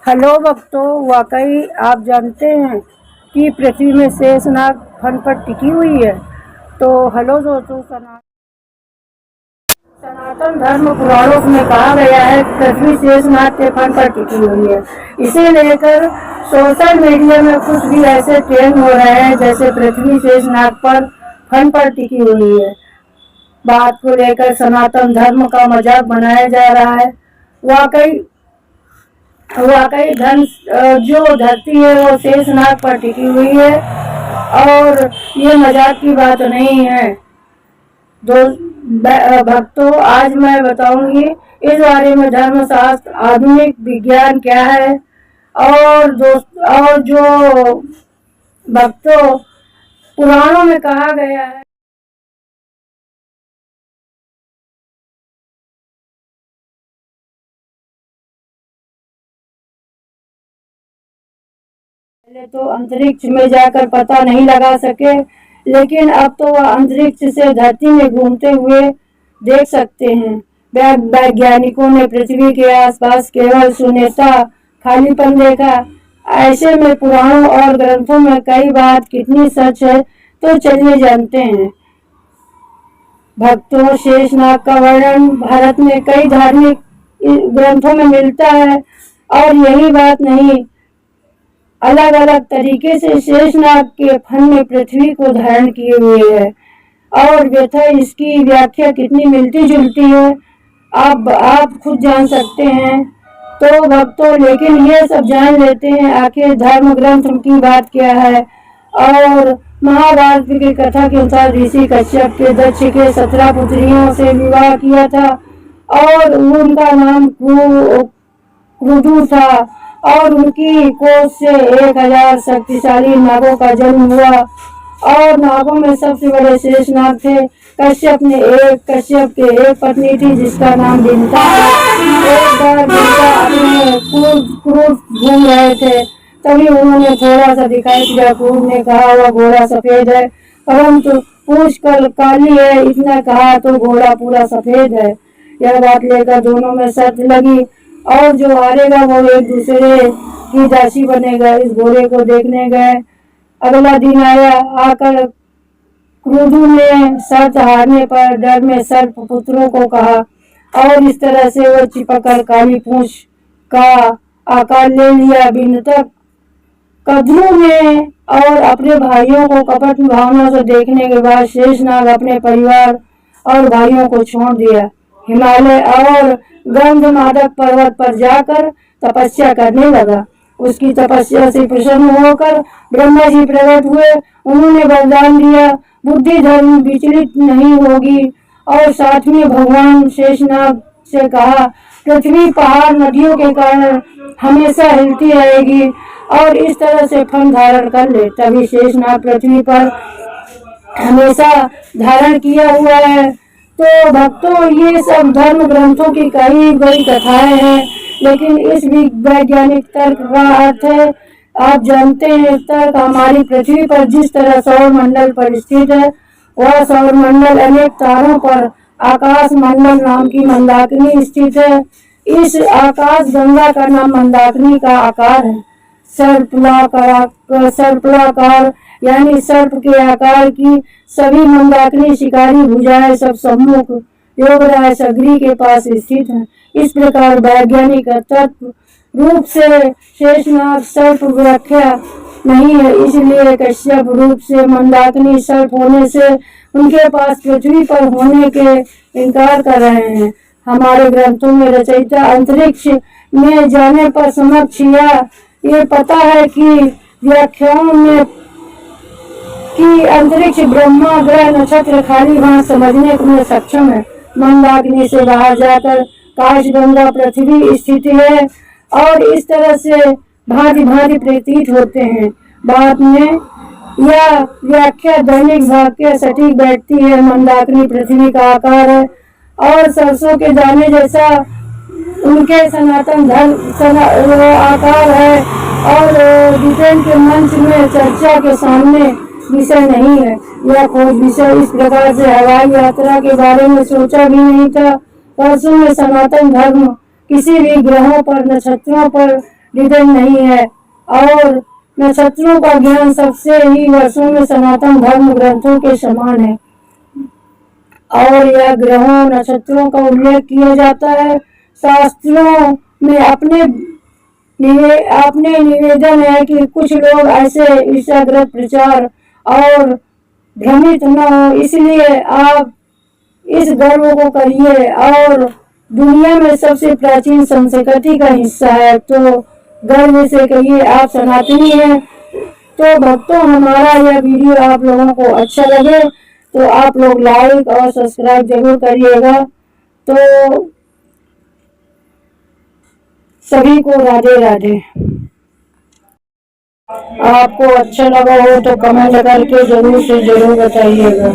Hello भक्तों, वाकई आप जानते हैं कि पृथ्वी में शेषनाग फन पर टिकी हुई है। तो हेलो दोस्तों, सनातन धर्म पुराणों में कहा गया है कि पृथ्वी शेषनाग के फन पर टिकी हुई है। इसे लेकर सोशल मीडिया में कुछ भी ऐसे ट्रेंड हो रहे हैं जैसे पृथ्वी शेषनाग पर फन पर टिकी हुई है। बात को लेकर सनातन धर्म का मजाक बनाया जा रहा है। वाकई वाकई धन जो धरती है वो शेषनाग पर टिकी हुई है और ये मजाक की बात नहीं है। भक्तों, आज मैं बताऊंगी इस बारे में धर्मशास्त्र आधुनिक विज्ञान क्या है। और जो भक्तों पुराणों में कहा गया है, पहले तो अंतरिक्ष में जाकर पता नहीं लगा सके, लेकिन अब तो वह अंतरिक्ष से धरती में घूमते हुए देख सकते हैं। वैज्ञानिकों ने पृथ्वी के आसपास केवल शून्यता खालीपन देखा। ऐसे में पुराणों और ग्रंथों में कई बात कितनी सच है, तो चलिए जानते हैं। भक्तों, शेषनाग का वर्णन भारत में कई धार्मिक ग्रंथों में मिलता है और यही बात नहीं, अलग अलग तरीके से शेषनाग के फन में पृथ्वी को धारण किए हुए है और व्यथा इसकी व्याख्या कितनी मिलती जुलती है आप खुद जान सकते हैं। तो भक्तों, लेकिन ये सब जान लेते हैं आखिर धर्म ग्रंथ की बात क्या है। और महाभारत की कथा के अनुसार ऋषि कश्यप के दक्ष के 17 पुत्रियों से विवाह किया था और उनका नाम क्रुदु था और उनकी कोख से 1000 शक्तिशाली नागों का जन्म हुआ और नागों में सबसे बड़े शेषनाग थे। कश्यप के एक पत्नी थी जिसका नाम बिंता है। एक बार बिंता अपने क्रूर घूम रहे थे, तभी उन्होंने थोड़ा सा दिखाई दिया। क्रूर ने कहा वह घोड़ा सफेद है, परंतु पूंछ काली है। इतना कहा तो घोड़ा पूरा सफेद है। यह बात लेकर दोनों में शर्त लगी और जो हारेगा वो एक दूसरे की दासी बनेगा। इस घोड़े को देखने गए। अगला दिन आकर क्रुदु ने शर्त हारने पर डर में सर्प पुत्रों को कहा और इस तरह से वो चिपककर काली पूंछ का आकार ले लिया। बिंदक कद्रू ने और अपने भाइयों को कपट भावना से देखने के बाद शेषनाग अपने परिवार और भाइयों को छोड़ दिया। हिमालय और गंधमादक पर्वत पर जाकर तपस्या करने लगा। उसकी तपस्या से प्रसन्न होकर ब्रह्मा जी प्रकट हुए। उन्होंने वरदान दिया, बुद्धि धर्म विचलित नहीं होगी। और साथ में भगवान शेषनाग से कहा, पृथ्वी पहाड़ नदियों के कारण हमेशा हिलती रहेगी और इस तरह से फन धारण कर ले। तभी शेषनाग पृथ्वी पर हमेशा धारण किया हुआ है। तो भक्तों, ये सब धर्म ग्रंथों की कही गई कथाएं हैं, लेकिन इस वैज्ञानिक तर्क का अर्थ है। आप जानते हैं, तर्क हमारी पृथ्वी पर जिस तरह सौर मंडल पर स्थित है, वह सौर मंडल अनेक तारों पर आकाश मंडल नाम की मंदाकिनी स्थित है। इस आकाश गंगा का नाम मंदाकिनी का आकार है। सर्पलाकार यानी सर्प के आकार की सभी मंदाकिनी शिकारी भुजाएं सब सम्मुख योगराज सगरी के पास स्थित है। इस प्रकार वैज्ञानिक तत्व रूप से शेषनाग सर्प व्याख्या नहीं है, इसलिए कश्यप रूप से मंदाकिनी सर्प होने से उनके पास पृथ्वी पर होने के इनकार कर रहे हैं। हमारे ग्रंथों में रचयिता अंतरिक्ष में जाने पर समक्ष या ये पता है कि व्याख्याओं में कि अंतरिक्ष ब्रह्मा ग्रह नक्षत्र खाली वहां समझने में सक्षम है। मंदाकिनी से बाहर जाकर काशगंगा पृथ्वी स्थित है और इस तरह से भांति भांति प्रतीत होते हैं। बाद में यह व्याख्या दैनिक वाक्य सटीक बैठती है। मंदाकिनी पृथ्वी का आकार है और सरसों के दाने जैसा उनके सनातन धर्म आकार है और डिटेल के मंच में चर्चा के सामने विषय नहीं है। यह खोज विषय इस प्रकार से हवाई यात्रा के बारे में सोचा भी नहीं था। वर्षों में सनातन धर्म किसी भी ग्रहों पर, नक्षत्रों पर निधन नहीं है। और नक्षत्रों का ज्ञान सबसे ही वर्षों में सनातन धर्म ग्रंथों के समान है। और यह ग्रहों नक्षत्रों का उल्लेख किया जाता है शास्त्रों में। अपने निवेदन है कि कुछ लोग ऐसे ईर्ष्याग्रस्त प्रचार और भ्रमित न हो, इसलिए आप इस गर्व को करिए और दुनिया में सबसे प्राचीन संस्कृति का हिस्सा है तो गर्व से कहिए आप सनातनी हैं। तो भक्तों, हमारा यह वीडियो आप लोगों को अच्छा लगे तो आप लोग लाइक और सब्सक्राइब जरूर करिएगा। तो सभी को राधे राधे। आपको अच्छा लगा हो तो कमेंट करके जरूर से जरूर बताइएगा।